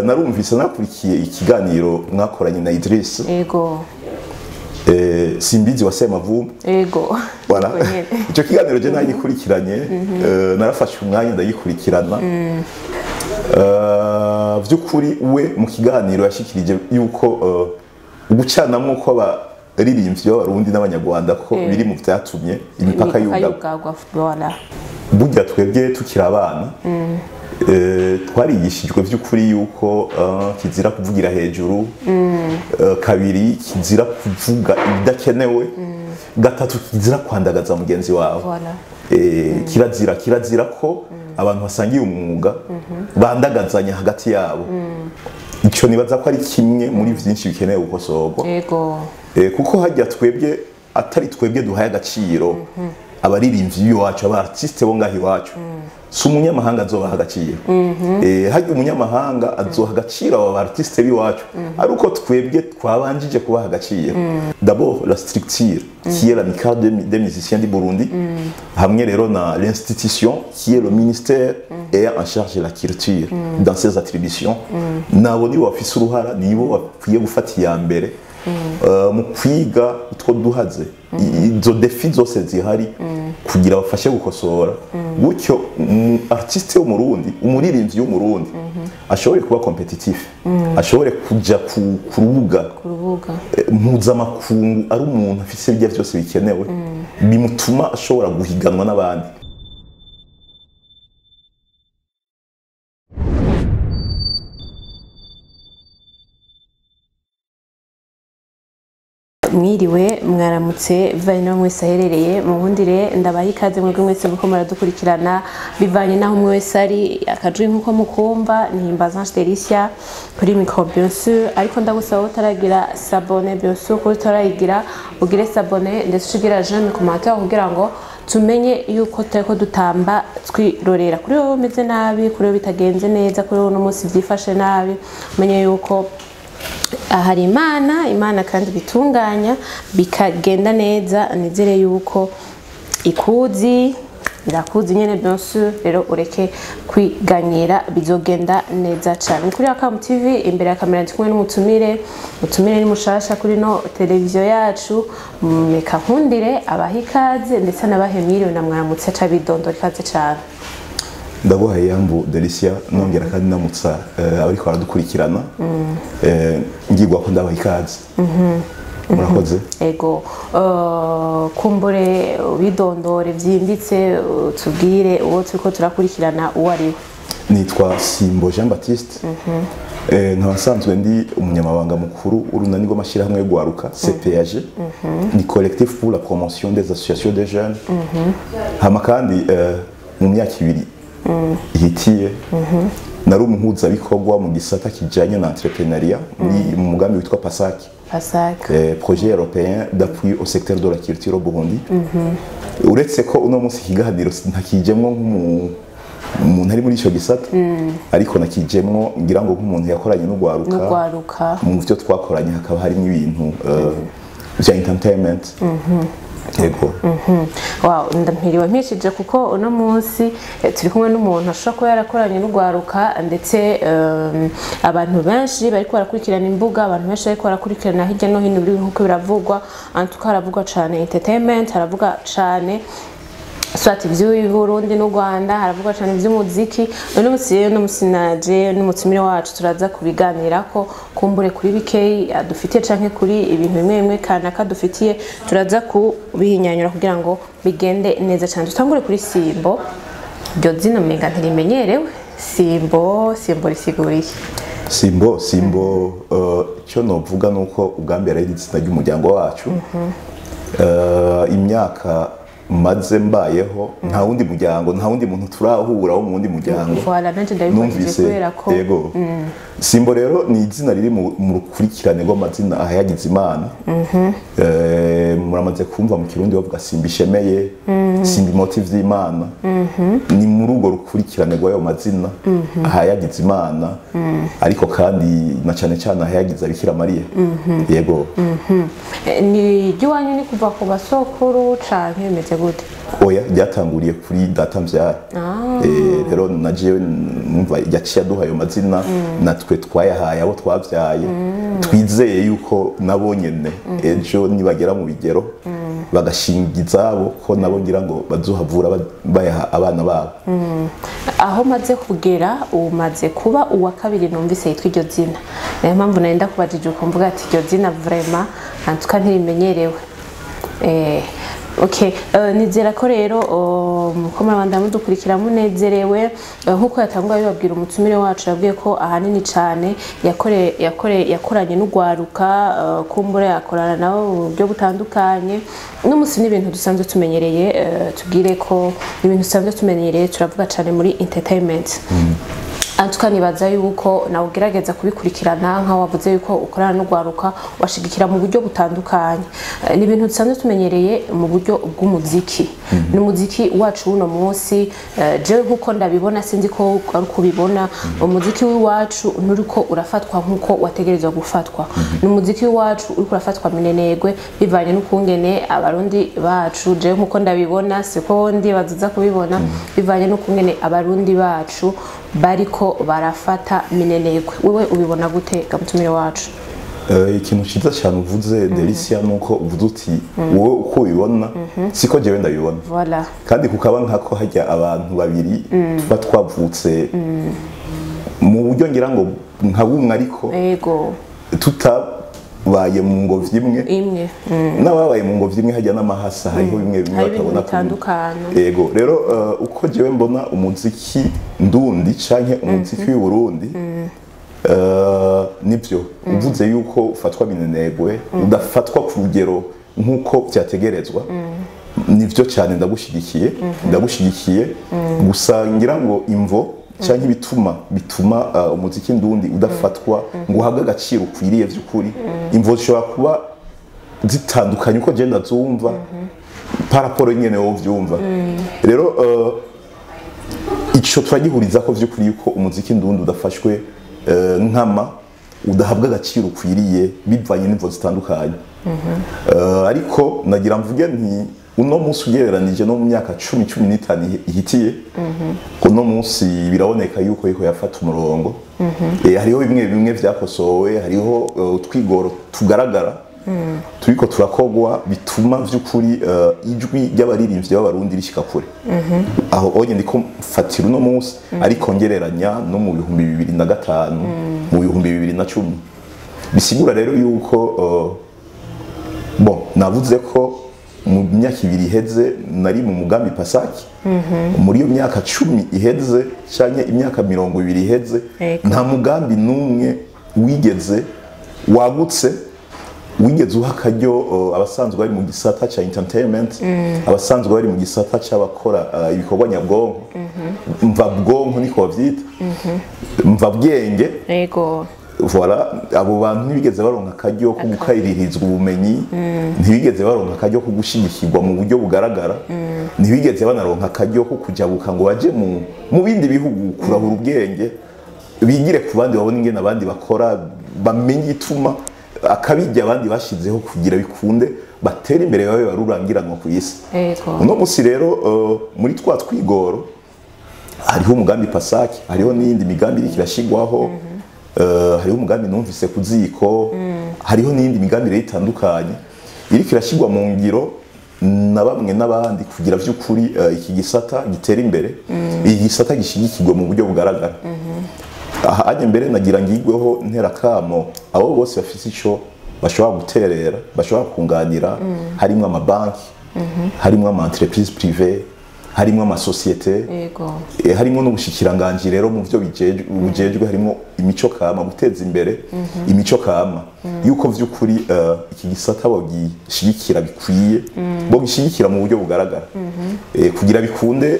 narumvise nakurikiye ikiganiro mwakoranye na Idriss. Yego. Simbizi wa Semavumbi. Yego. Voilà. Icyo kiganiro je nagikurikiranye, narafashe umwanya ndagikurikirana. Vy'ukuri we mu kiganiro yashikirije yuko ugucanamwo ko abaririmbyi b'abarundi n'abanyarwanda ko biri mu vyatumye imipaka yugagwa. Burya twebwe tukiri abana twarigishijwe vy'ukuri yuko kizira kuvugira hejuru, kabiri kizira kuvuga ibidakenewe, gatatu kizira kwandagaza mugenzi wawe. Kirazira ko abantu basangiye umwuga bandagazanya hagati yabo. Ico nibaza ko ari kimwe muri vyinshi bikenewe gukosorwa. Kuko hajya twebwe atari twebwe duhaye agaciro abaririmbyi b'iwacu, abartiste bo ngaho iwacu, si umunyamahanga azobaha agaciro. Hajya umunyamahanga azoha agaciro aba artiste b'iwacu aruko twebwe twabanjije kubaha agaciro. D'abord la structure qui est l'amicale des musiciens du Burundi, hamwe rero na l'institution qui est le ministère et en charge de la culture dans ses attributions. Nabo nibo bafise uruhara, nibo bakwiye gufata iya mbere mu kwiga utwo duhaze izo defi zose zihari kugira bafashe gukosora, gutyo artiste wo Murundi, umuririmbyi wo Murundi ashobore kuba competitif, ashobore kuja ku rubuga mpuzamakungu ari umuntu afise ibyo byose bikenewe bimutuma ashobora guhiganwa n'abandi. Mwiriwe mwaramutse bivanye no mwese aherereye mu bundire ndabaha ikaze mwebwe mwese muko muradukurikirana bivanye naho mwese ari akajwi nkuko mukumva Nihimbaza Delicia kuri micro bien sûr, ariko ndagusaba utaragira s'abonner bien sûr, ko utarayigira ugire s'abonner ndetse ushigera j'aime commentaire kugira ngo tumenye yuko tureko dutamba twirorera kuri wowe umeze nabi, kuri wowe bitagenze neza, kuri wowe no munsi vyifashe nabi, umenye yuko hari Imana kandi bitunganya bikagenda neza. Nizere yuko ikuzi irakuzi nyene bien sûr, rero ureke kwiganyira bizogenda neza cyane. Kuri Akamu TV imbere ya kamera ndikumwe n'umutumire ni mushasha kuri no televiziyo yacu, meka nkundire abahikaze ndetse n'abahemiriwe na mwaramutse aca bidondora ikaze cyane. Ndaguhaye Yambu Delicia nongera kandi namutsa abariko baradukurikirana, ngirwa ko ndabaha ikaze. Murakoze. Ego kumbure bidondore vyimbitse, tubwire uwo turiko turakurikirana uwo ari. Nitwa Simbo Jean Baptiste. Nkabasanzwe ndi umunyamabanga mukuru urunani rw'amashirahamwe yo gwaruka CPAG, ni collectif pour la promotion des associations des jeunes. Hama kandi mu myaka ibiri ihitiye nari umuhuzabikorwa mu gisata kijanye na entrepreneuriat mu mugambi witwa PASAC, projet européen d'appui au secteur de la culture au Burundi. Uretse ko uno munsi ikiganiro ntakijemwo nk'umuntu ari muri ico gisata, ariko nakijemwo ngira ngo nk'umuntu yakoranye n'ugwaruka mu byo twakoranye hakaba harimo ibintu vya entertainment. Yego. Wow, ndampiriwe mpishije kuko uno munsi turi kumwe n'umuntu ashobora kuba yarakoranye n'ugwaruka ndetse abantu benshi bari barakurikirana imbuga, abantu benshi bari barakurikirana hirya no hino biri nkuko biravugwa, antuka haravugwa cyane entertainment, haravuga cyane swati vy'u Burundi n'u Rwanda, haravuga cyane vy'umuziki. Uno munsi naje n'umutumire wacu turaza kubiganira ko kumbure kuri bikeyi adufitiye canke kuri ibintu bimwe kanaka dufitiye, turaza kubihinyanyura kugira ngo bigende neza cyane. Tutangure kuri Simbo, ryo zina menga ntirimenyerewe. Simbo risiguriye. Simbo cyo novuga nuko ugambera ari izina ry'umuryango wacu. Imyaka maze mbayeho nta wundi muryango, nta wundi muntu turahura wo mu wundi muryango. Numvise yego. Simbo rero ni izina riri mu rukurikirane rw'amazina ahayagize Imana. Muramaze kumva mu Kirundi bavuga Simba ishemeye, Simba motive z'Imana. Ni muri urwo rukurikirane rw'ayo mazina ahayagize Imana, ariko kandi na cyane cyane ahayagize Bikira Mariya. Yego. Ni iwanyu ni kuva ku basokuru canke bimeze byatangutse gute? Oya byatanguriye kuri data mbyara. Rero najewe numva yaciye aduha ayo mazina natwe twayahaye abo twabyaye twizeye yuko nabo nyene ejo nibagera mu bigero bagashingiza abo ko nabo ngira ngo bazohavura bayaha abana babo. Aho maze kugera umaze kuba uwa kabiri numvise yitwa iryo zina, niyo mpamvu nenda kubajije uko mvuga ati iryo zina vraiment antuka ntirimenyerewe. Okay, nizera ko rero muko murabanda mudukurikira munezerewe nkuko yatangwa bibabwira umutumire wacu yabwiye ko ahanini cyane yakoranye n'ugwaruka kumbure yakorana nabo mu buryo butandukanye. N'umunsi n'ibintu dusanzwe tumenyereye, tubwire ko ibintu dusanzwe tumenyereye turavuga cyane muri entertainment. Tukanibaza yuko nawe ugerageza kubikurikirana nka wavuze yuko ukorana n'ugwaruka washigikira mu buryo butandukanye. Ni ibintu dusanzwe tumenyereye mu buryo bw'umuziki. N'umuziki wacu uno munsi jewe nkuko ndabibona sinzi ko ari kubibona, umuziki w'iwacu nuriko urafatwa nkuko wategerezwa gufatwa. N'umuziki wacu uriko urafatwa minenegwe bivanye n'ukungene abarundi bacu, jewe nkuko ndabibona siko ndi bazuza kubibona, bivanye n'ukungene abarundi bacu bariko barafata minenegwe. Wewe ubibona gute gamutumire wacu? Ikintu ciza cyane uvuze Delicia nuko uvuze uti wowe uko ubibona siko jewe ndabibona. Voilà. Kandi kukaba nkako hajya abantu babiri tuba twavutse mu buryo ngira ngo nka bumwe ariko yego tutabaye mu ngobyi imwe n'ababaye mu ngobyi imwe hajya n'amahasa hariho bimwe batabona bitandukana. Yego rero uko jewe mbona umuziki ndundi canke umuziki w'i Burundi nibyo uvuze yuko ufatwa minenegwe udafatwa ku rugero nkuko byategerezwa, nivyo cyane ndagushigikiye gusa ngira ngo imvo cyangwa bituma umuziki ndundi udafatwa ngo uhabwe agaciro ukwiriye by'ukuri. Imvo zishobora kuba zitandukanye uko genda zumva paraporo nyene wo vyumva. Rero ico turagihuriza ko vy'ukuri yuko umuziki ndundi udafashwe nkama udahabwa agaciro ukwiriye bivanye n'imvo zitandukanye. Ariko nagira mvuge nti uno munsi ugereranije no mu myaka 10-15 ihitiye, uno munsi biraboneka yuko yafata umurongo. Hariho bimwe vyakosowe, hariho twigoro tugaragara turiko turakogwa bituma vy'ukuri ijwi ry'abaririmbyi b'abarundi rishika kure. Aho onye ndiko mfatira uno munsi ariko ngereranya no mu 2005 mu 2010. Bisigura rero yuko navuze ko mu myaka 2 iheze nari mu mugambi Pasaki. Muri iyo myaka 10 iheze cyanye imyaka 20 iheze nta mugambi numwe wigeze wagutse wigeze uha akaryo abasanzwe bari mu gisata cha entertainment, abasanzwe bari mu gisata cy'abakora ibikorwa nyabwonko, mva bwonko niko bavyita, mva bwenge. Yego. Voilà, abo bantu ntibigeze baronka akaryo ko gukaririzwa ubumenyi, ntibigeze baronka akaryo ko gushigikirwa mu buryo bugaragara, ntibigeze banaronka akaryo ko kujabuka ngo baje mu bindi bihugu kurahura ubwenge, bigire ku bandi babone ingene abandi bakora, bamenye ituma akabijya abandi bashizeho kugira bikunde batera imbere babe barurangiranwa ku isi. Uno musi rero muri twa twigoro hariho umugambi Pasaki, hariho n'indi migambi iri kirashigwaho, hariho umugambi numvise kuziko, hariho n'indi migambi rero itandukanye iri kirashigwa mu ngiro na bamwe n'abandi kugira vy'ukuri iki gisata gitera imbere, iki gisata gishigikirwe mu buryo bugaragara. Aha mbere nagira ngigweho ntera kamo abo bose bafite ico bashobora guterera, bashobora kunganira, harimo amabanki, harimo ama entreprise privée, harimo ama société, harimo n'ubushikiranganje rero mu byo bijejwe, harimo imico kama guteza imbere imico kama yuko vy'ukuri iki gisata bogishigikira bikwiye, bogishigikira mu buryo bugaragara kugira bikunde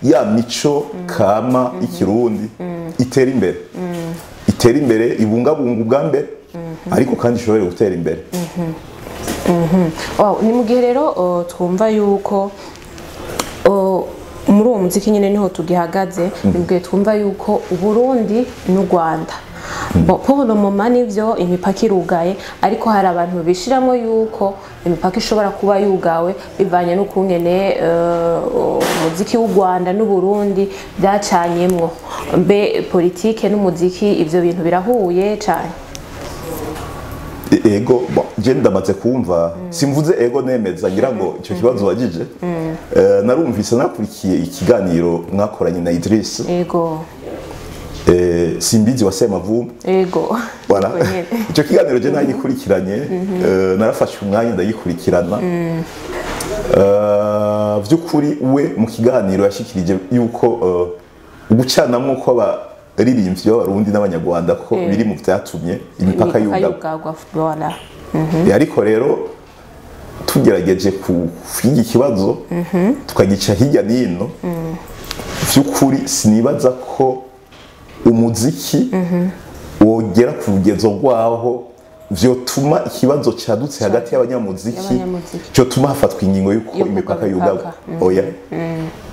ya mico kama ikirundi itera imbere ibungabunga ubwa mbere ariko kandi ishobora gutera imbere. Ni mu gihe rero twumva yuko muri uwo muziki nyine niho tugihagaze, nibwo twumva yuko Uburundi n'u Rwanda Paul Moma nivyo imipaka irugaye, ariko hari abantu bishiramo yuko imipaka ishobora kuba yugawe bivanye n'ukungene umuziki w'u Rwanda n'u Burundi byacanyemwo. Mbe politike n'umuziki ivyo bintu birahuye cyane? Ego je ndamaze kumva simvuze ego nemeza ngira ngo icyo kibazo wagije narumvise nakurikiye ikiganiro mwakoranye na Idris. Ego simbizi wa Semavumba. Ego voilà icyo kiganiro je nagikurikiranye narafashe umwanya ndagikurikirana. Vy'ukuri we mu kiganiro yashikirije yuko ugucanamwo ko abaririmbyi b'abarundi n'abanyarwanda ko biri mu vyatumye imipaka yugagwa. Ariko rero tugerageje kwiga ikibazo tukagica hirya n'ino, vy'ukuri sinibaza ko umuziki wogera ku rugezo rwaho vyotuma ikibazo cadutse hagati y'abanyamuziki cyotuma hafatwa ingingo yuko imipaka yugagwa. Oya,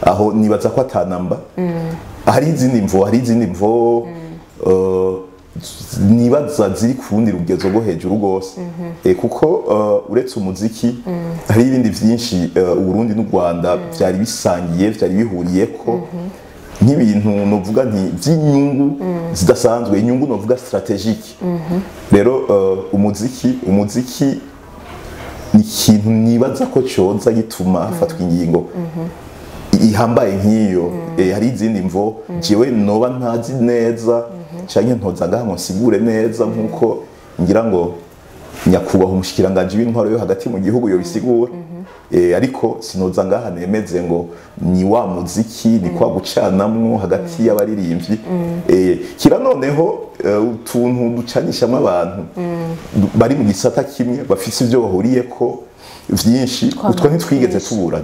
aho nibaza ko atanamba. Hari izindi mvo nibaza ziri ku rundi rugezo rwo hejuru rwose. Kuko uretse umuziki hari ibindi vyinshi Uburundi n'u Rwanda vyari bisangiye, vyari bihuriyeko nk'ibintu novuga nti vy'inyungu zidasanzwe, inyungu novuga strategique. Rero umuziki ni ikintu nibaza ko coza gituma hafatwa ingingo ihambaye nk'iyo. Hari izindi mvo jewe noba ntazi neza canke ntoza ngaha ngo nsigure neza nk'uko ngira ngo nyakubahwa umushikiranganje w'intwaro yo hagati mu gihugu yo bisigura. Ariko sinoza ngaha nemeze ngo ni wa muziki ni kwa gucanamwo hagati y'abaririmbyi. Kira noneho utuntu ducanishamwe abantu bari mu gisata kimwe bafise ivyo bahuriyeko vyinshi, utwo ntitwigeze tubura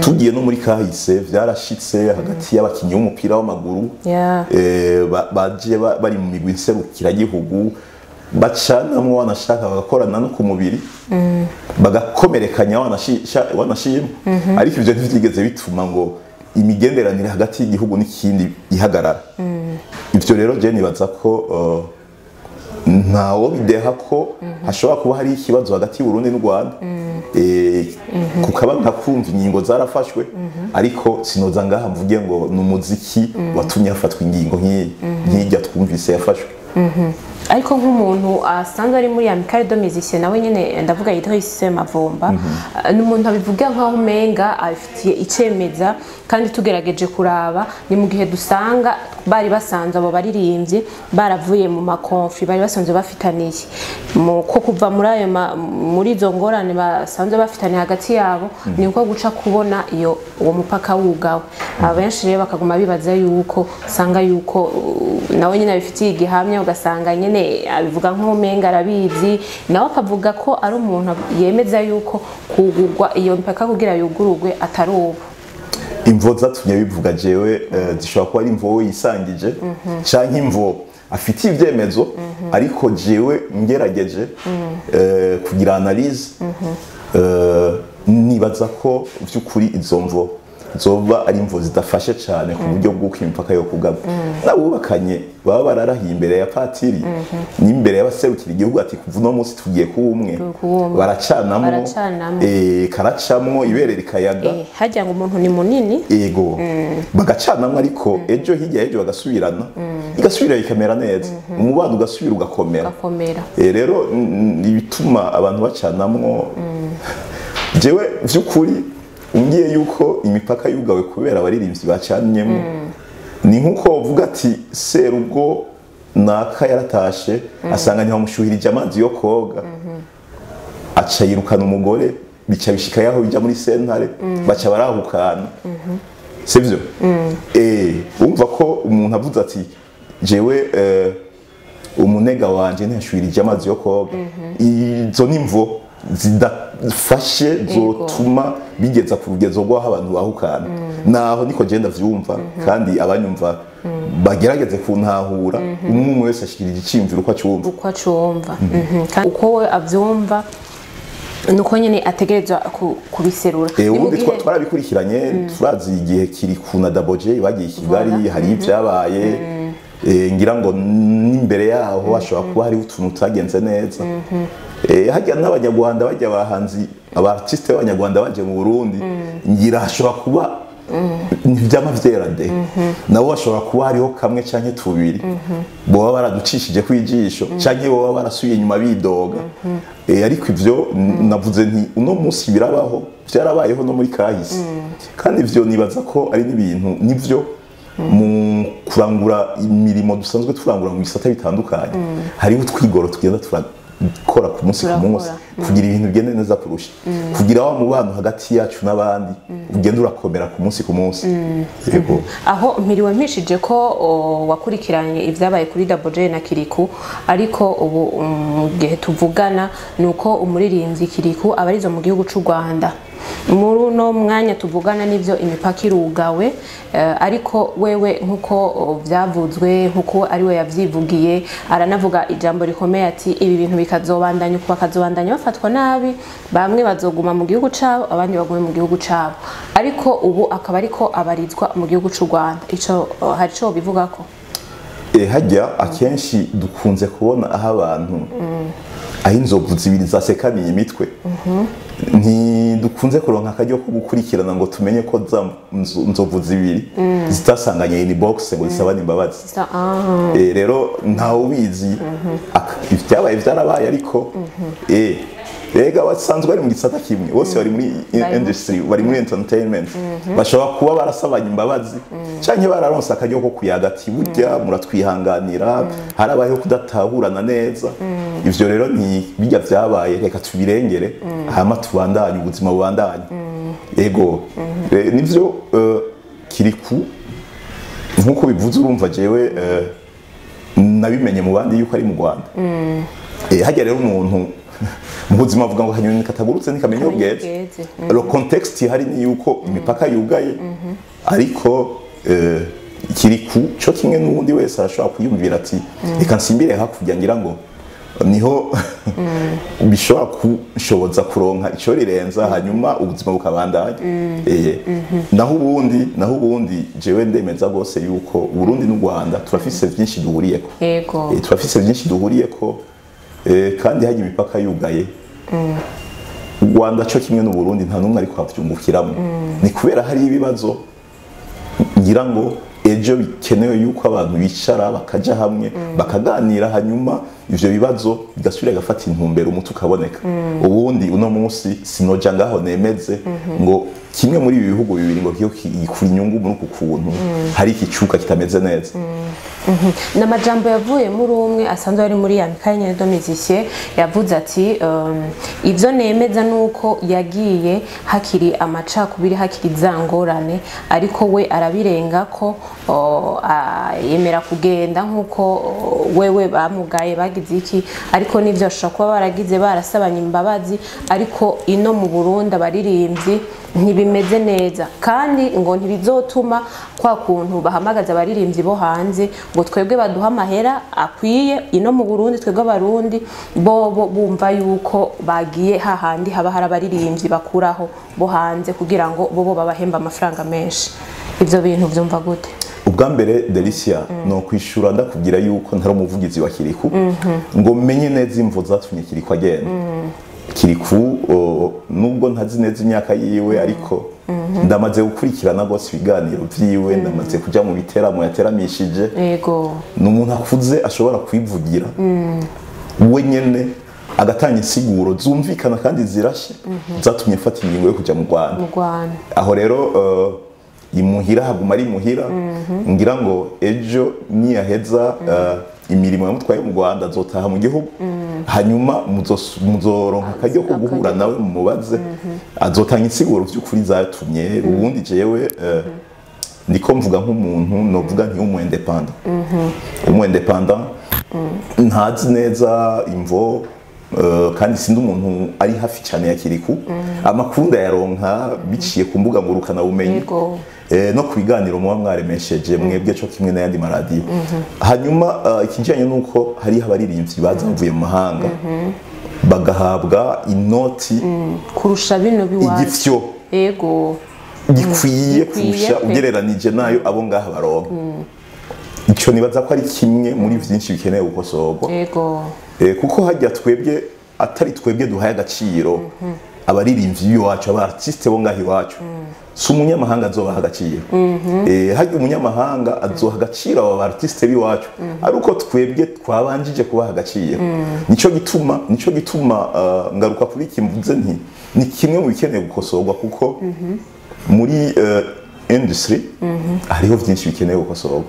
tugiye no muri kahise vyarashitse hagati y'abakinyi b'umupira w'amaguru baje bari mu migwi nserukiragihugu bacanamwo wanashaka bagakorana no ku mubiri bagakomerekanya wanashima. Ariko ivyo ntivyigeze bituma ngo imigenderanire hagati y'igihugu n'ikindi ihagarara. Ivyo rero je nibaza ko ntawo bideha ko hashobora kuba hari ikibazo hagati y'Uburundi n'u Rwanda. Kukaba ntakumva ingingo zarafashwe, ariko sinoza ngaha mvuge ngo n'umuziki watumye hafatwa ingingo nk'ijya twumvise yafashwe. Ariko nk'umuntu asanzwe ari muri Amicale de Musiciens nawe nyene ndavuga Idris Semavumba, n'umuntu abivuga nkaho umenga afitiye icemeza, kandi tugerageje kuraba ni mu gihe dusanga bari basanzwe abo baririmbyi baravuye mu makonfli bari basanzwe bafitaniye ko kuva muri izo ngorane basanzwe bafitaniye hagati yabo, ni uko guca kubona uwo mupaka wugawe. Abenshi rero bakaguma bibaza yuko usanga yuko nawe nyine abifitiye igihamya, ugasanga nyene abivuga nk'umenga arabizi, nawe akavuga ko ari umuntu yemeza yuko kugurwa iyo mipaka kugira yugurugwe atari ubu. Imvo zatumye bivuga jewe zishobora kuba ari imvo yisangije canke imvo afitiye ivyemezo, ariko jewe ngerageje kugira analyse nibaza ko vy'ukuri izo mvo zoba ari imvo zidafashe cyane ku buryo bw'uko imipaka yo kugaba. Nabubakanye baba bararahiye imbere ya patiri n'imbere y'abaserukira igihugu ati kuva no munsi tugiye kuba umwe, baracanamwo karacamwo ibere rikayaga. Hajya ngo umuntu ni munini ego bagacanamwo, ariko ejo hirya ejo bagasubirana igasubira ikamera neza, umubano ugasubira ugakomera. Rero ibituma abantu bacanamwo jewe vy'ukuri ungiye yuko imipaka yugawe kubera abaririmbyi bacanyemo, ni nkuko uvuga ati Serugo naka yaratashe asanga ntibamushuhirije amazi yo koga, aca yirukana umugore, bica bishika yaho bija muri sentare, baca barahukana. Sivyo? Umva ko umuntu avuze ati jewe umunega wanje ntiyashuhirije amazi yo koga, izo nimvo zidafashe zotuma bigeza ku rugezo rw'aho abantu bahukana. Naho niko genda vyumva, kandi abanyumva bagerageze kuntahura, umwe wese ashikirije iciyumviro uko acumva. Uko we avyumva nuko nyene ategerezwa kubiserura. Ubundi twarabikurikiranye, turazi igihe kiri ku na Daboje bagiye Kigali, hari ibyabaye ngira ngo n'imbere yaho hashobora kuba hariho utuntu tutagenze neza hajya n'abanyarwanda bajya abahanzi abartiste b'abanyarwanda baje mu Burundi ngira hashobora kuba ntibyama vyera de nabo bashobora kuba hariho kamwe canke tubiri boba baraducishije kwijisho canke boba barasuye inyuma bidoga ariko ivyo navuze nti uno munsi birabaho vyarabayeho no muri kahise kandi ivyo nibaza ko ari n'ibintu nivyo mu kurangura imirimo dusanzwe turangura mu bisata bitandukanye hariho utwigoro tugenda turakora ku munsi ku munsi kugira ibintu bigende neza kurusha kugira wa mubano hagati yacu n'abandi ugenda urakomera ku munsi ku munsi yego aho mpiriwe mpishije ko wakurikiranye ivyabaye kuri Double J na Kiriku ariko ubu mu gihe tuvugana nuko umuririmbyi Kiriku abarizo mu gihugu c'u Rwanda muri uno mwanya tuvugana n'ivyo imipaka irugawe ariko wewe nkuko vyavuzwe nkuko ari we yavyivugiye aranavuga ijambo rikomeye ati ibi bintu bikazobandanya kuba kazobandanya bafatwa nabi bamwe bazoguma mu gihugu cabo abandi bagume mu gihugu cabo ariko ubu akaba ariko abarizwa mu gihugu c'u Rwanda ico hari ico bivuga ko hajya akenshi dukunze kubona aho abantu aho inzovu zibiri zasekaniye imitwe ntidukunze kuronka akaryo ko gukurikirana ngo tumenye ko za nzovu zibiri zitasanganye inbox ngo zisabane imbabazi rero ntawe ubizi ibyabaye vyarabaye ariko rega basanzwe bari mu gisata kimwe bose bari muri industry bari muri entertainment bashobora kuba barasabanye imbabazi canke bararonse akaryo ko kuyaga ati burya muratwihanganira harabayeho kudatahurana neza ivyo rero ni bijya vyabaye reka tubirengere hama tubandanye ubuzima bubandanye ego nivyo Kiriku nkuko bivuze urumva jewe nabimenye mu bandi yuko ari mu Rwanda hajya rero umuntu mu buzima avuga ngo hanyoni katagurutse nikamenya ubweze lo context hari ni yuko imipaka yugaye ariko Kiriku cyo kimwe n'ubundi wese arashobora kuyumvira ati reka nsimbire hakurya ngira ngo niho bishobora kushoboza kuronka ico rirenza hanyuma ubuzima bukabandanya naho ubundi jewe ndemeza gose yuko Burundi n'u Rwanda turafise byinshi duhuriyeko yego turafise byinshi duhuriyeko kandi haje imipaka yugaye u Rwanda cyo kimwe n'u Burundi nta numwe ari kwavyungukiramo ni kubera hari ibibazo ngira ngo ejo bikenewe yuko abantu bicara bakaja hamwe bakaganira hanyuma ivyo bibazo bigasubira gafata intumbero umutu kaboneka ubundi uno munsi sinoja ngaho nemeze ngo kimwe muri ibi bihugu bibiri ngo kiyo gikura inyungu muri uku kuntu hari ikicuka kitameze neza n'amajambo yavuye muri umwe asanzwe ari muri Amicale Nyene Musicien yavuze ati ivyo nemeza nuko yagiye hakiri amacakubiri hakiri zangorane ariko we arabirenga ko yemera kugenda nkuko wewe bamugaye bagize iki ariko nivyo ashaka kuba baragize barasabanye imbabazi ariko ino mu Burundi abaririmbyi ntibimeze neza kandi ngo ntibizotuma kwa kuntu bahamagaza abaririmbyi bo hanze ngo twebwe baduha amahera akwiye ino mu Burundi twebwe abarundi bo bumva yuko bagiye hahandi haba hari abaririmbyi bakuraho bo hanze kugira ngo bo babahemba amafaranga menshi ivyo bintu vyumva gute ubwa mbere Delicia no kwishura ndakubwira yuko ntari umuvugizi wa Kiriku ngo menye neza imvo zatumye Kiriku agenda Kiriku nubwo ntazi neza imyaka yiwe ariko ndamaze gukurikirana gose ibiganiro vyiwe ndamaze kuja mu biteramo yateramishije yego n'umuntu akuze ashobora kwivugira we nyene agatanga insiguro zumvikana kandi zirashe zatumye afata ingingo yo kuja mu Rwanda aho rero imuhira haguma ari muhira ngira ngo ejo niyaheza imirimo yamutwaye mu Rwanda azotaha mu gihugu hanyuma muzoronka akaryo ko guhura nawe mu mubaze azotanga insiguro vy'ukuri zatumye ubundi jewe ndiko mvuga nk'umuntu novuga nti umu independent ntazi neza imvo kandi sindi umuntu ari hafi cyane ya Kiriku amakuru ndayaronka biciye ku mbuga ngurukana bumenyi no kubiganiro muba mwaremesheje mwebwe cyo kimwe n'ayandi maradiyo hanyuma ikijanye nuko hari abaririmbyi bazavuye mu mahanga bagahabwa inoti kurusha bino biwaje igifyo yego gikwiye kurusha ugereranije nayo abo ngaha baronka ico nibaza ko ari kimwe muri vyinshi bikeneye gukosorwa yego kuko hajya twebwe atari twebwe duhaye agaciro abaririmbyi b'iwacu aba artiste bo ngaho iwacu si umunyamahanga azobaha agaciro hajya umunyamahanga azoha agaciro aba artiste b'iwacu ariko twebwe twabanjije kubaha agaciro nico gituma ngaruka kuri kimvuze nti ni kimwe mu bikeneye gukosorwa kuko muri industry hariho vyinshi bikeneye gukosorwa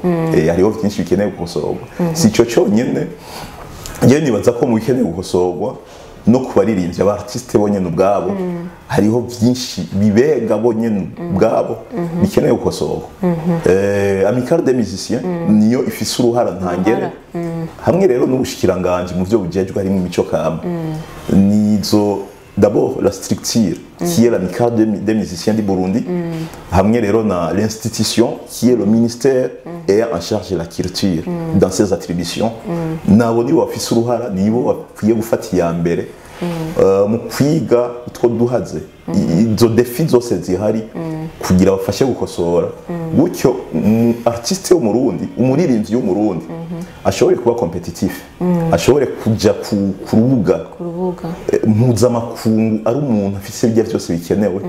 hariho vyinshi bikeneye gukosorwa si cyo cyonyine njye nibaza ko mu bikeneye gukosorwa no kubaririmbyi aba artiste bonyene ubwabo hariho vyinshi bibega bonyene ubwabo bikeneye gukosorwa Amicale des musiciens niyo ifise uruhara ntangere hamwe rero n'ubushikiranganje mu byo bujejwe harimo imico kama nizo d'abord la structure qui est l'Amicale des musiciens du Burundi hamwe rero na l'institution qui est le ministère et en charge de la culture dans ses attributions nabo nibo bafise uruhara nibo bakwiye gufata iya mbere mu kwiga utwo duhaze izo defi zose zihari kugira bafashe gukosora gutyo artiste w'umurundi umuririmbyi w'umurundi ashobore kuba competitif ashobore kuja ku rubuga mpuzamakungu ari umuntu afise ibyo byose bikenewe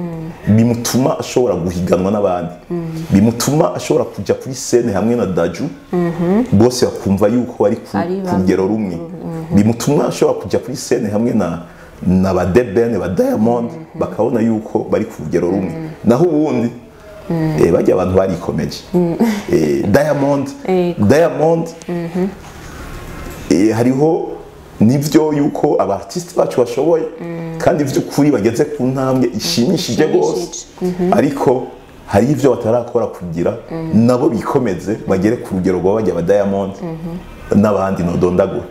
bimutuma ashobora guhiganwa n'abandi bimutuma ashobora kuja kuri scene hamwe na Daju bose bakumva yuko ari ku rugero rumwe bimutuma ashobora kuja kuri scene hamwe na ba Deben ba Diamond bakabona yuko bari ku rugero rumwe naho ubundi bajya abantu barikomeje Diamond hariho nivyo yuko aba artiste bacu bashoboye kandi vy'ukuri bageze ku ntambwe ishimishije gose ariko hari ivyo batarakora kugira nabo bikomeze bagere ku rugero rwa bajya ba Diamond n'abandi nodondagura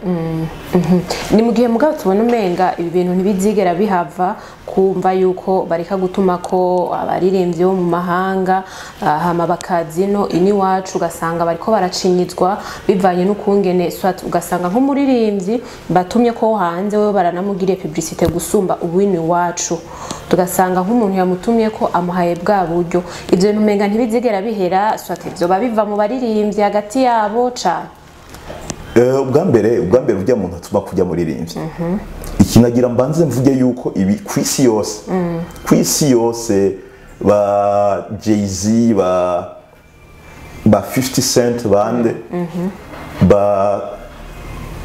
ni mu gihe mugabo tubona umenga ibi bintu ntibizigera bihava kumva yuko bareka gutuma ko abaririmbyi bo mu mahanga hama bakazino ini wacu ugasanga bariko baracinyizwa bivanye n'ukungene swat ugasanga nk'umuririmbyi batumye ko hanze we baranamugiriye publicité gusumba uwini wacu tugasanga nk'umuntu yamutumye ko amuhaye bwa buryo ivyo bintu umenga ntibizigera bihera swat ivyo babiva mu baririmbyi hagati yabo cane ubwa mbere ujya muntu atuma kujya muririmbyi ikinagira mbanze mvuge yuko ibi kwisi yose ba Jay-Z ba 50 Cent bande ba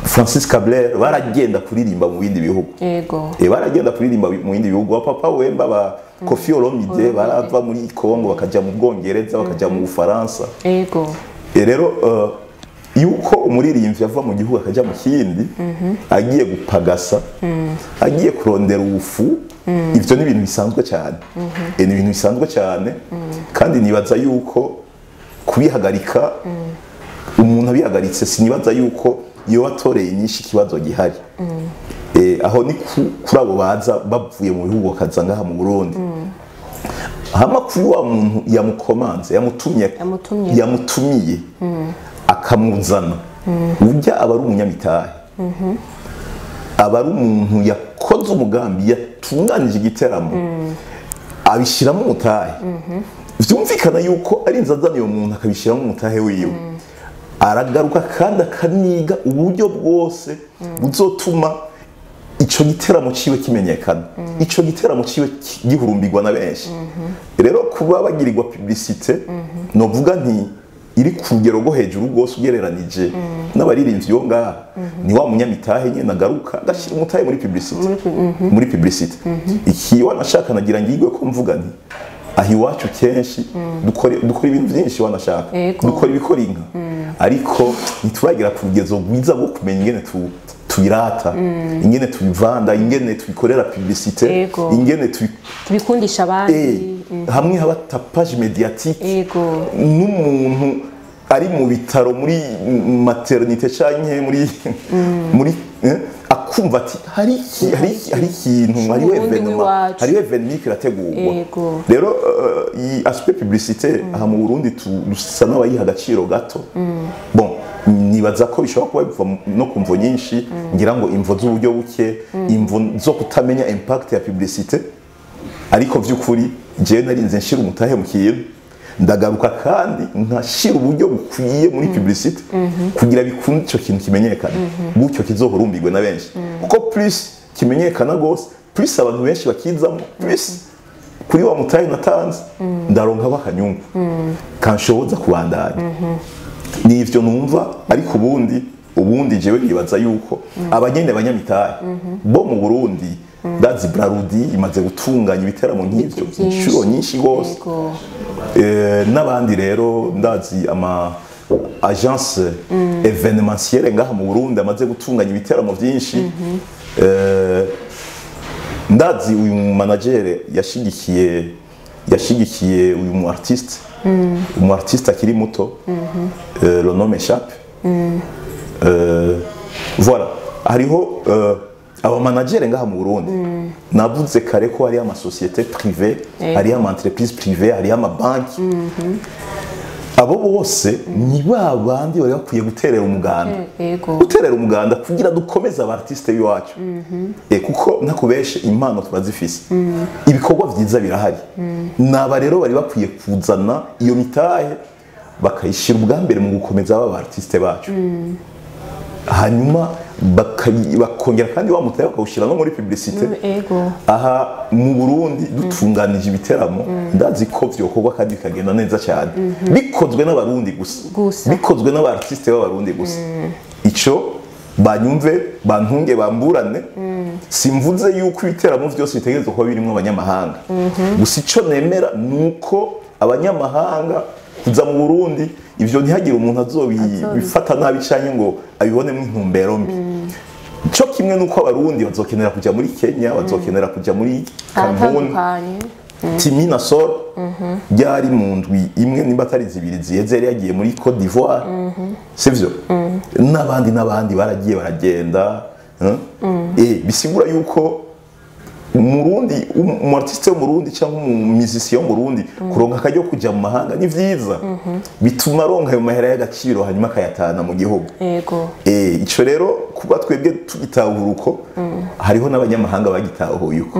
Francis Cabrel baragenda kuririmba mu bindi bihugu yego baragenda kuririmba mu bindi bihugu Papa Wemba ba Koffi Olomide barava muri Congo bakaja mu Bwongereza bakaja mu Bufaransa yego rero yuko umuririmbyi ava mu gihugu akajya mu kindi agiye gupagasa agiye kurondera ubufu ivyo ni ibintu bisanzwe cyane ni ibintu bisanzwe cyane kandi nibaza yuko kubihagarika umuntu abihagaritse sinibaza yuko iyo watoreye nyinshi ikibazo gihari aho ni kuri abo baza bavuye mu bihugu bakaza ngaha mu Burundi hama kuri wa muntu yamukomanze yamutumiye akamuzana ujya aba ari umunyamitahe aba ari umuntu yakoze umugambi yatunganije igiteramo abishyiramo umutahe vyumvikana yuko ari inzazana uyo muntu akabishyiramo umutahe wiwe aragaruka kandi akaniga uburyo bwose buzotuma ico giteramo ciwe kimenyekana ico giteramo ciwe gihurumbirwa na benshi rero kuba bagirirwa publicité novuga nti iri ku rugero rwo hejuru rwose ugereranije n'abaririmbyi yo ngaha ni wa munyamitahe nyene agaruka agashyira umutahe muri publicité iki wanashaka nagira ngirwe ko mvuga nti ahi wacu kenshi dukora ibintu byinshi wanashaka dukora ibikora inka ariko nituragira ku rugezo rwiza rwo kumenya ingene tubirata ingene tubivanda ingene tubikorera publicité ingene tubikundisha abandi hamwe haba tapage médiatique n'umuntu ari mu bitaro muri maternité canke muri akumva ati hari ikintu hari evenement kirategurwa rero iyi aspect publicité aha mu Burundi dusa n'abayiha agaciro gato bon nibaza ko bishobora kuba biva no kumvo nyinshi ngira ngo imvo z'uburyo buke imvo zo kutamenya impact ya publicité ariko vy'ukuri je narinze nshira umutahe mu kintu ndagaruka kandi nkashira uburyo bukwiye muri publicité kugira bikunde ico kintu kimenyekana gutyo kizohurumbirwe na benshi kuko plus kimenyekana gose plus abantu benshi bakizamo plus kuri wa mutayi natanze ndaronka bakanyungu kanshoboza kubandanya nivyo numva ariko ubundi jewe nibaza yuko abanyamitahe bo mu Burundi ndazi Brarudi imaze gutunganya ibiteramo nk'ivyo inshuro nyinshi gose n'abandi rero ndazi ama agence événementielle ngaha mu Burundi amaze gutunganya ibiteramo byinshi ndazi uyu manager yashigikiye uyu mu artiste akiri muto le nom m'échappe voilà hariho aba manager ngaha mu Burundi navuze kare ko hari ama société privée hari ama entreprise privée hari ama banki abo bose ni babandi bari bakwiye guterera umuganda kugira dukomeze abartiste biwacu kuko nakubeshe impano turazifise ibikorwa vyiza birahari naba rero bari bakwiye kuzana iyo mitahe bakayishira ubwambere mu gukomeza aba artiste bacu hanyuma bakongera kandi wa mutaye bakawushira no muri publicité aha mu Burundi dutunganije ibiteramo ndazi ko vyokorwa kandi bikagenda neza cyane bikozwe n'abarundi gusa bikozwe n'abartiste b'abarundi gusa ico banyumve bantunge bamburane simvuze yuko ibiteramo vyose bitegerezwa kuba birimo abanyamahanga gusa ico nemera nuko abanyamahanga kuza mu Burundi ivyo ntihagire umuntu azobifata nabi canke ngo abibonemo intumbero mbi cyo kimwe nuko abarundi bazokenera kuja muri Kenya bazokenera kuja muri Cameroon Timi na Sol byari mu ndwi imwe nimba atari zibiri ziyeze yari yagiye muri Côte d'Ivoire sivyo n'abandi baragiye baragenda bisigura yuko umurundi artiste wo murundi cyangwa musicien wo murundi kuronka akajyo kujya mu mahanga ni vyiza bituma ronka ayo mahera y'agaciro hanyuma akayatana mu gihugu ico rero kuba twebwe tugitahuruko hariho n'abanyamahanga bagitahuye uko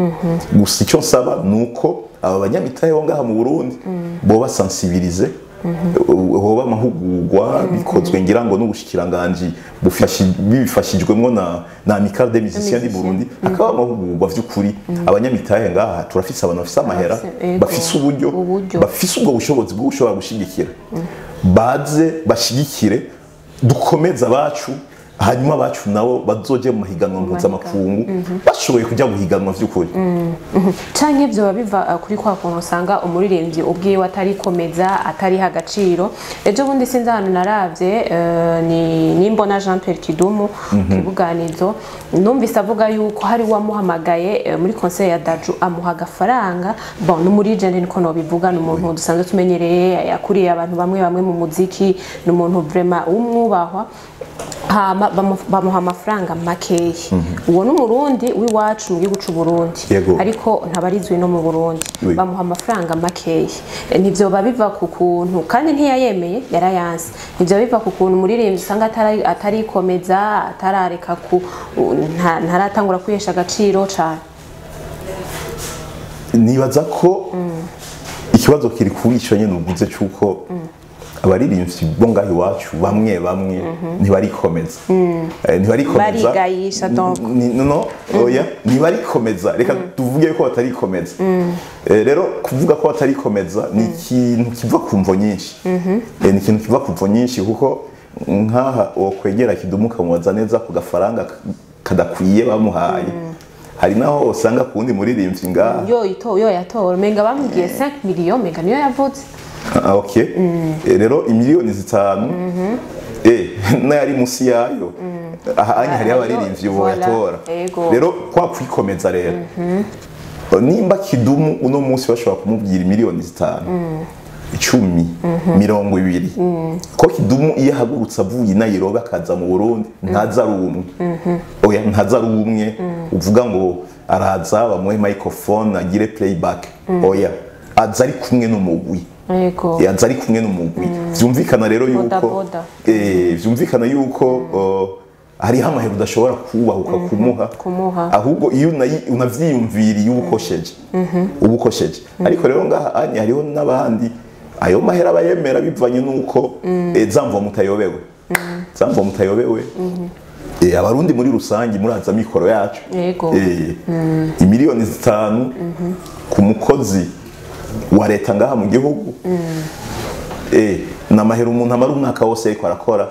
gusa icyo nsaba nuko aba banyamitahe bo ngaha mu Burundi bo basensibilize hoba amahugurwa bikozwe ngira ngo n'ubushikiranganje bifashijwemo na Amical des Musiciens du Burundi akaba amahugurwa vy'ukuri abanyamitahe ngaha turafise abantu bafise amahera bafise uburyo bafise ubwo bushobozi bwo gushobora gushigikira baze bashigikire dukomeza abacu hanyuma abacu nabo bazoje mu mahiganwa mpuzamakungu bashoboye kujya guhiganwa vy'ukuri canke byo biva kuri kwa kuntu usanga umuririmbyi ubwiwe atarikomeza atari hagaciro ejo bundi sinzi ahantu naravye ni mbona Jean Pierre Kidumu kibuganizo numvise avuga yuko hari wamuhamagaye muri concert ya Daju amuha agafaranga bon muri jende niko no bivuga n'umuntu dusanzwe tumenyereye yakuriye abantu bamwe mu muziki n'umuntu vraiment umwubahwa bamuha amafaranga makeyi uwo n'umurundi w'iwacu mu gihugu cy'u Burundi ariko ntabarizwe no mu Burundi bamuha amafaranga makeyi nivyo babiva ku kuntu kandi ntiyayemeye yarayanse nivyo biva ku kuntu muririmbyi usanga atarikomeza atarareka ntaratangura kwihesha agaciro cyane nibaza ko ikibazo kiri kuri ico nyene uvuze cyuko abaririmbyi bo ngaho iwacu bamwe ntibarikomeza barigayisha donc ntibarikomeza reka tuvuge ko batarikomeza rero kuvuga ko batarikomeza ni ikintu kiva ku mvo nyinshi ni ikintu kiva ku mvo nyinshi kuko nkaha wokwegera Kidumu kamubaza neza ku gafaranga kadakwiye bamuhaye hari naho usanga kundi muririmbyi ngaha yo yatora menga bamubwiye 5 millions menga niyo yavutse okay rero imiliyoni zitanu nari musi yayo ahanye hari abaririmbyi bo yatora rero kwa kwikomeza rero nimba Kidumu uno munsi bashobora kumubwira imiliyoni zitanu 10 20 ko Kidumu iyo hagurutse avuye Nairobi akaza mu Burundi ntaza ari umwe uvuga ngo araza bamuhe microphone agire playback aza ari kumwe n'umugwi yaza ari kumwe n'umugwi vyumvikana rero yuko vyumvikana yuko hari amahero udashobora kubahuka kumuha ahubwo iyo unavyiyumviriye ubukosheje ariko rero ngaha hariho n'abandi ayo mahera abayemera bivanye nuko zamva mutayobewe zamva mutayobewe abarundi muri rusangi muraza mikoro yacu imiliyoni 5 ku mukozi wa leta ngaha mu gihugu namahera umuntu amara umwaka wose ariko arakora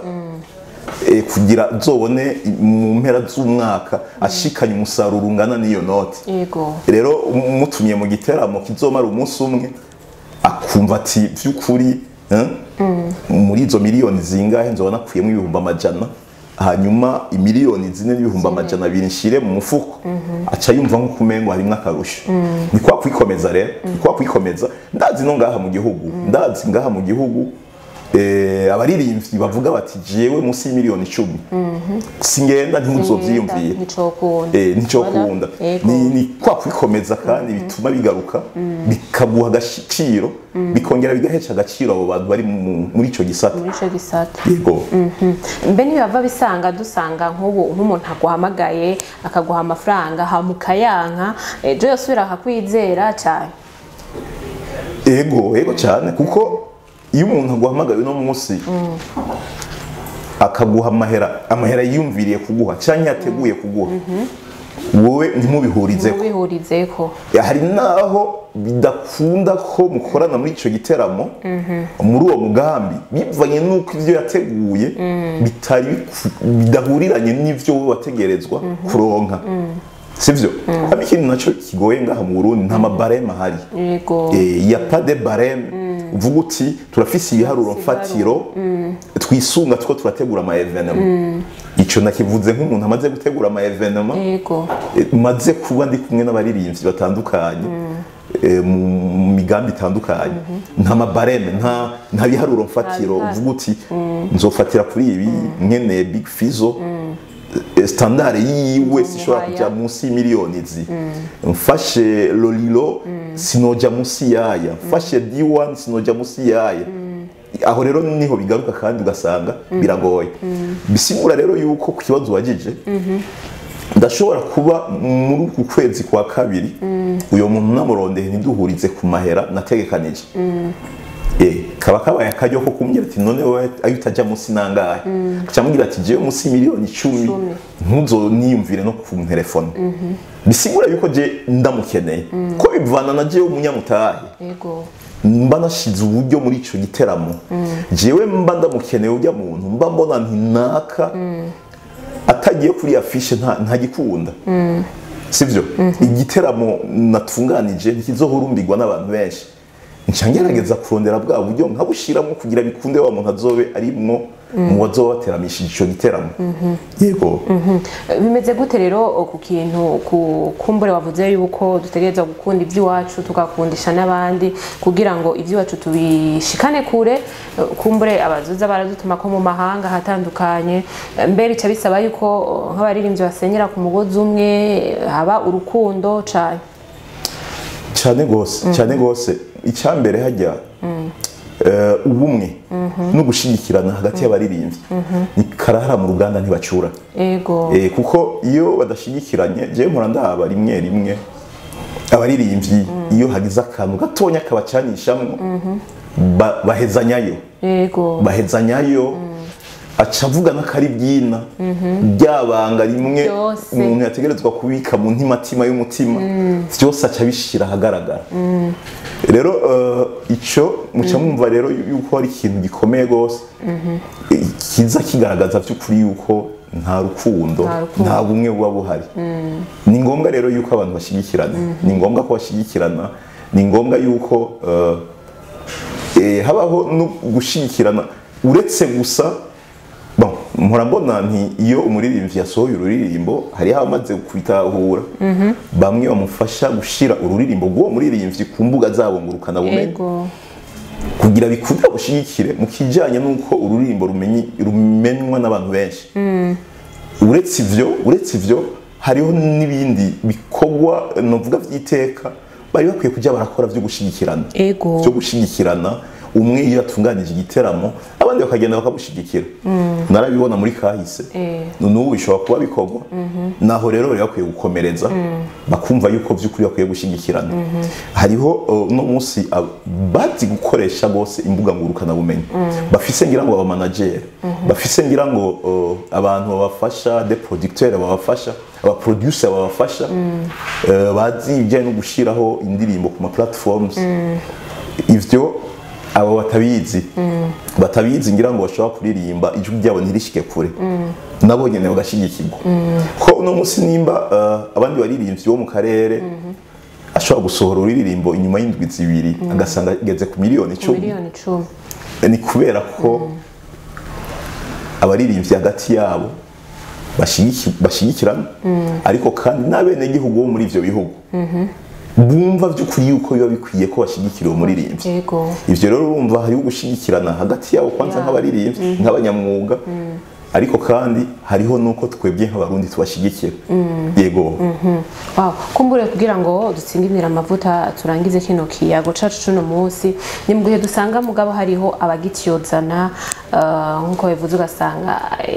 kugira zobone mu mpera z'umwaka ashikanye umusaruro ungana n'iyo note rero mutumye mu giteramo kizomara umunsi umwe akumva ati vy'ukuri muri izo miliyoni zingahe nzobona kuyemo 100,000 hanyuma imiliyoni 4,200,000 nshire mu mufuko aca yumva nko kumengo harimwe akarusho ni kwa kwikomeza rero kwa kwikomeza ndazi no ngaha mu gihugu abaririmbyi bavuga bati jewe musi y'imiliyoni 10 singenda ntimuzovyiyumviye nicokunda ni kwa kwikomeza kandi bituma bigaruka bikaguha agaciro bikongera bigaheca agaciro abo bantu bari muri ico gisata yego mbe ni bava bisanga dusanga nk'umuntu aguhamagaye akaguha amafaranga hamukayanka ejo yosubira akakwizera cyane yego cyane kuko iyo umuntu aguhamagaye no munsi akaguha amahera yiyumviriye kuguha cyangwa yateguye kuguha wowe ntimubihurizeko hari naho bidakunda ko mukorana muri ico giteramo muri uwo mugambi bivanye nuko ivyo yateguye bidahuriranye n'ivyo wowe wategerezwa kuronka sivyo hari ikintu naco kigoye ngaha mu Burundi nta mabarema hari ya pas de barème uvuga uti turafise ibiharuro mfatiro twisunga two turategura ama evenement ico nakivuze nk'umuntu amaze gutegura ama evenement maze kuba ndi kumwe n'abaririmbyi batandukanye mu migambi itandukanye nta mabareme nta biharuro mfatiro uvuga uti nzofatira kuri ibi nkene Big Fizzo standard yiwe sishobora kujya munsi y'imiliyoni mfashe Lolilo sinoja munsi yaya mfashe D1 sinoja munsi yaya aho rero niho bigaruka kandi ugasanga biragoye bisigura rero yuko ku kibazo wagije ndashobora kuba muri uku kwezi kwa kabiri uyo muntu namurondeye ntiduhurize ku mahera nategekanije kaba kabaye akaryo ko kumubwira ati none wowe ayo utajya munsi nangahe cyamubwira ati jewe munsi miliyoni 10 ntuzo niyumvire no ku telefone bisigura yuko je ndamukeneye ko bivana na jewe umunyamutahe mba nashize uburyo muri ico giteramo jewe mba ndamukeneye ujya muntu mba mbona ntinaka atagiye kuri afishe ntagikunda sivyo igiteramo natunganije ntikizohurumbirwa n'abantu benshi ncangerageza kurondera bwa buryo nkabushiramo kugira bikunde wa muntu azobe arimwo mu wazobateramishije ico giteramo yego bimeze gute rero ku kintu kumbure wavuze yuko dutegereza gukunda iby'iwacu tugakundisha n'abandi kugira ngo iby'iwacu tubishikane kure kumbure abazuza baradutuma ko mu mahanga hatandukanye mbere bica bisaba yuko nk'abaririmbyi basenyera ku mugozi umwe haba urukundo cyane gose icyambere hajya ubumwe no gushigikirana hagati y'abaririmbyi ni karahara mu ruganda ntibacura kuko iyo badashigikiranye je mpora ndaba rimwe abaririmbyi iyo hagize akantu gatonya kabacanishamwe bahezanyayo aca avuga n'akari byina byabanga rimwe umuntu yategerezwa kubika mu ntimatima y'umutima byose aca bishira ahagaragara rero ico muca mwumva rero yuko hari ikintu gikomeye gose kiza kigaragaza by'ukuri yuko nta rukundo nta bumwe buba buhari ni ngombwa rero yuko abantu bashigikirana ni ngombwa ko bashigikirana ni ngombwa yuko habaho no gushigikirana uretse gusa mpora mbona nti iyo umuririmbyi yasohoye ururirimbo hari hamaze kwitahura bamwe bamufasha gushira ururirimbo rwo muririmbyi ku mbuga zabo ngurukana bumenyi kugira bikunde gushigikire mu kijanye nuko ururirimbo rumenywa n'abantu benshi uretse ivyo hariho n'ibindi bikogwa novuga vy'iteka bari bakwiye kujya barakora byo gushigikirana umwe iyo atunganije igiteramo abandi bakagenda bakamushigikira narabibona muri kahise n'ubu bishobora kuba bikorwa naho rero bari bakwiye gukomereza bakumva yuko by'ukuri bakwiye gushigikirana hariho no munsi bazi gukoresha gose imbuga ngurukana bumenyi bafise ngira ngo aba manager bafise ngira ngo abantu babafasha des producteurs babafasha aba producer babafasha bazi ibijyanye no gushiraho indirimbo ku ma platforms ivyo abo batabizi ngira ngo bashobora kuririmba ijwi ryabo ntirishike kure nabo nyene bagashigikirwa ko uno munsi nimba abandi baririmbyi bo mu karere ashobora gusohora uririmbo inyuma y'indwi zibiri agasanga igeze ku miliyoni 10 ni kubera ko abaririmbyi hagati yabo bashigikirana ariko kandi n'abene gihugu bo muri ivyo bihugu bumva by'ukuri yuko biba bikwiye ko bashigikira umuririmbyi ivyo rero urumva hari gushigikirana hagati yabo kwanza nk'abaririmbyi nk'abanyamwuga ariko kandi hariho nuko twebwe nk'abarundi tubashigikira yego wow kumbure kugira ngo dutsingimira amavuta turangize kino kiyago cacu cuno munsi ni mugihe dusanga mugabo hariho abagitiyozana nkuko bivuze ugasanga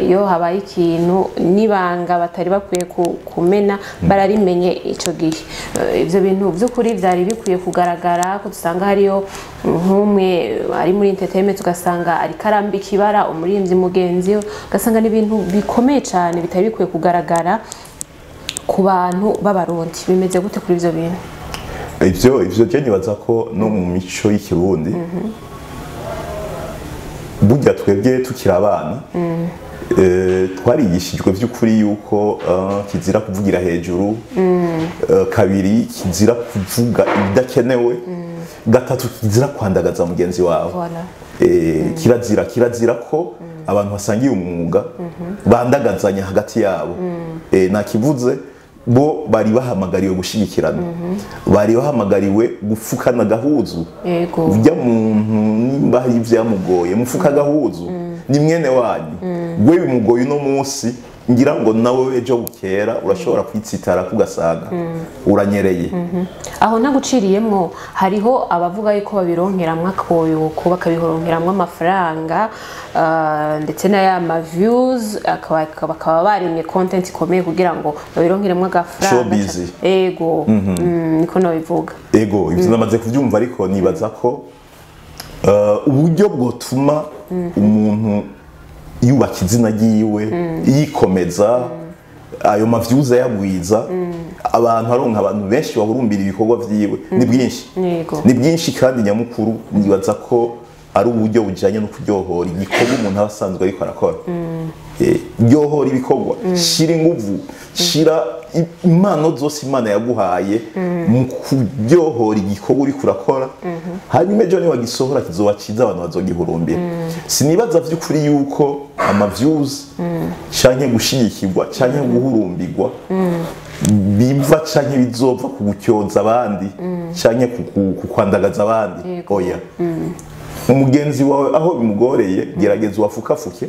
iyo habaye ikintu nibanga batari bakwiye kumena bararimenye ico gihe ivyo bintu by'ukuri vyari bikwiye kugaragara ko dusanga hariyo nk'umwe ari muri entertainment ugasanga ari karamba ikibara umurimbyi mugenzi ugasanga ni ibintu bikomeye cyane bitari bikwiye kugaragara ku bantu b'abarundi bimeze gute kuri ivyo bintu ivyo je nibaza ko no mu mico y'ikirundi burya twebwe tukiri abana twarigishijwe by'ukuri yuko kizira kuvugira hejuru kabiri kizira kuvuga ibidakenewe gatatu kizira kwandagaza mugenzi wawe kirazira ko abantu basangiye umwuga bandagazanya hagati yabo nakivuze bo bari bahamagariwe gushigikirana bari bahamagariwe gufukana gahuzu ujya muntu nimba hari ibyamugoye mufuka gahuzu ni mwene wanyu gwe bimugoye uno munsi ngira ngo nawe ejo bukera urashobora kwitsitara kugasaga uranyereye aho naguciriyemo hariho abavuga yuko babironkeramwe akoyoko bakabironkeramwe amafaranga ndetse na ya ma views bakaba barimye content ikomeye kugira ngo babironkeremwe agafaranga ego niko nabivuga ego ivyo namaze kuvyumva ariko nibaza ko uburyo bwotuma umuntu yubaka izina ryiwe yikomeza ayo mavyuza yagwiza abantu aronka abantu benshi bahurumbira ibikorwa vyiwe ni bwinshi kandi nyamukuru nibaza ko ari uburyo bujanye no kuryohora igikorwa umuntu abasanzwe ariko arakora ryohora ibikorwa shira inguvu shira impano zose Imana yaguhaye mu kuryohora igikorwa uri kurakora hanyuma ejo ni wagisohora kizoba ciza abantu bazogihurumbira sinibaza vy'ukuri yuko ama views canke gushigikirwa canke guhurumbirwa biva canke bizova kugutyoza abandi canke kukwandagaza abandi oya umugenzi wawe aho bimugoreye gerageza wafukafuke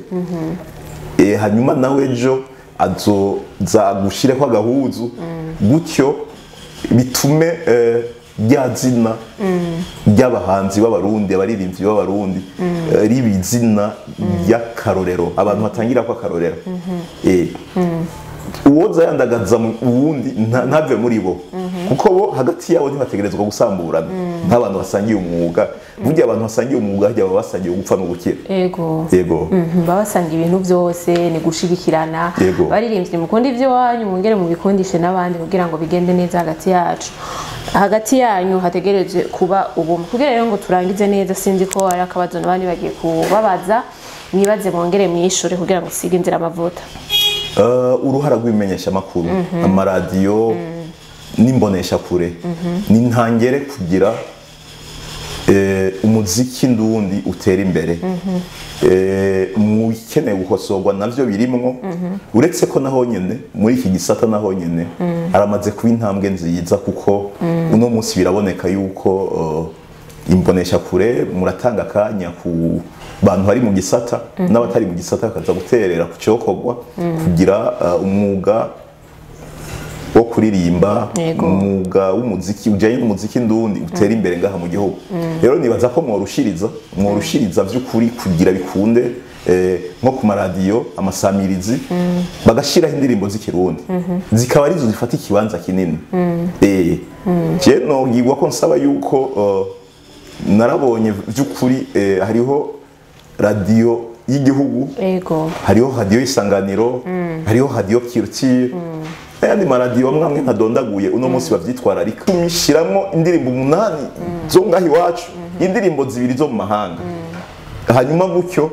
hanyuma nawe ejo azoza gushireko agahuzu gutyo bitume rya zina ry'abahanzi b'abarundi abaririmbyi b'abarundi riba izina ry'akarorero abantu batangira ko akarorero uwoza yandagaza uwundi ntave muri bo kuko bo hagati yabo ntibategerezwa gusamburana nk'abantu basangiye umwuga burya abantu basangiye umwuga hajya baba basangiye gupfa no gukira yego baba basangiye ibintu byose ni gushigikirana baririmbye mukunda ivyo wanyu mwongere mu bikundishe n'abandi kugira ngo bigende neza hagati yacu hagati yanyu hategereje kuba ubumwe kugira rero ngo turangize neza sinzi ko ari akabazo n'abandi bagiye kubabaza mwibaze mwongere mwishore kugira ngo sige inzira amavuta uruhara rw'imenyesha makuru amaradiyo n'imbonesha kure ni ntangere kugira umuziki ndundi utera imbere mu bikeneye gukosorwa navyo birimwo uretse ko naho nyene muri iki gisata naho nyene aramaze kuba intambwe nziza kuko uno munsi biraboneka yuko imbonesha kure muratanga kanya ku bantu bari mu gisata n'abatari mu gisata kaza guterera ku cyokorwa kugira umwuga wo kuririmba umwuga w'umuziki ujanye n'umuziki ndundi utera imbere ngaha mu gihugu rero nibaza ko mworushiriza vy'ukuri kugira bikunde nko ku maradiyo amasamirizi bagashiraho indirimbo z'ikirundi zikaba arizo zifata ikibanza kinini je nogirwa ko nsaba yuko narabonye vy'ukuri hariho radio y'igihugu hariho radio Isanganiro hariho radio Culture ayandi maradiyo amwe ntadondaguye uno munsi bavyitwararika nshiramo indirimbo 8 zo ngahi wacu indirimbo 2 zo mu mahanga hanyuma gutyo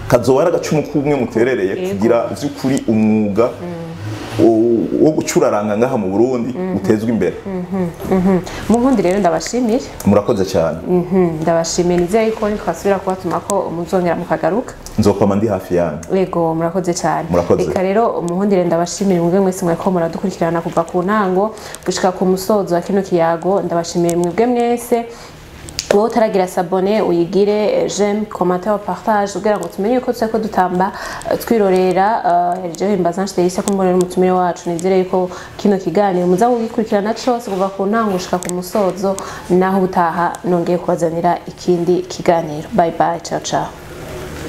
kazowara agacumu kumwe muterereye kugira vy'ukuri umwuga wo gucuraranga ngaha mu Burundi utezwe imbere mu nkundi rero ndabashimira murakoze cyane ndabashimiye nizeye ko twasubira kubatuma ko muzongera mukagaruka nzokoma ndi hafi yanyu yego murakoze cyane reka rero mu nkundi rero ndabashimira mwebwe mwese mweko muradukurikirana kuva ku ntango gushika ku musozo wa kino kiyago ndabashimiye mwebwe mwese wowe utaragira sabone uyigire j'aime commentaire partage kugira ngo tumenye ko twako dutamba twirorera je himbaza nshiterisa ko mbonera umutumire wacu nizere yuko kino kiganiro muza kugikurikirana cyose kuva ku ntango gushika ku musozo naho utaha nongeye kubazanira ikindi kiganiro bye bye ciao ciao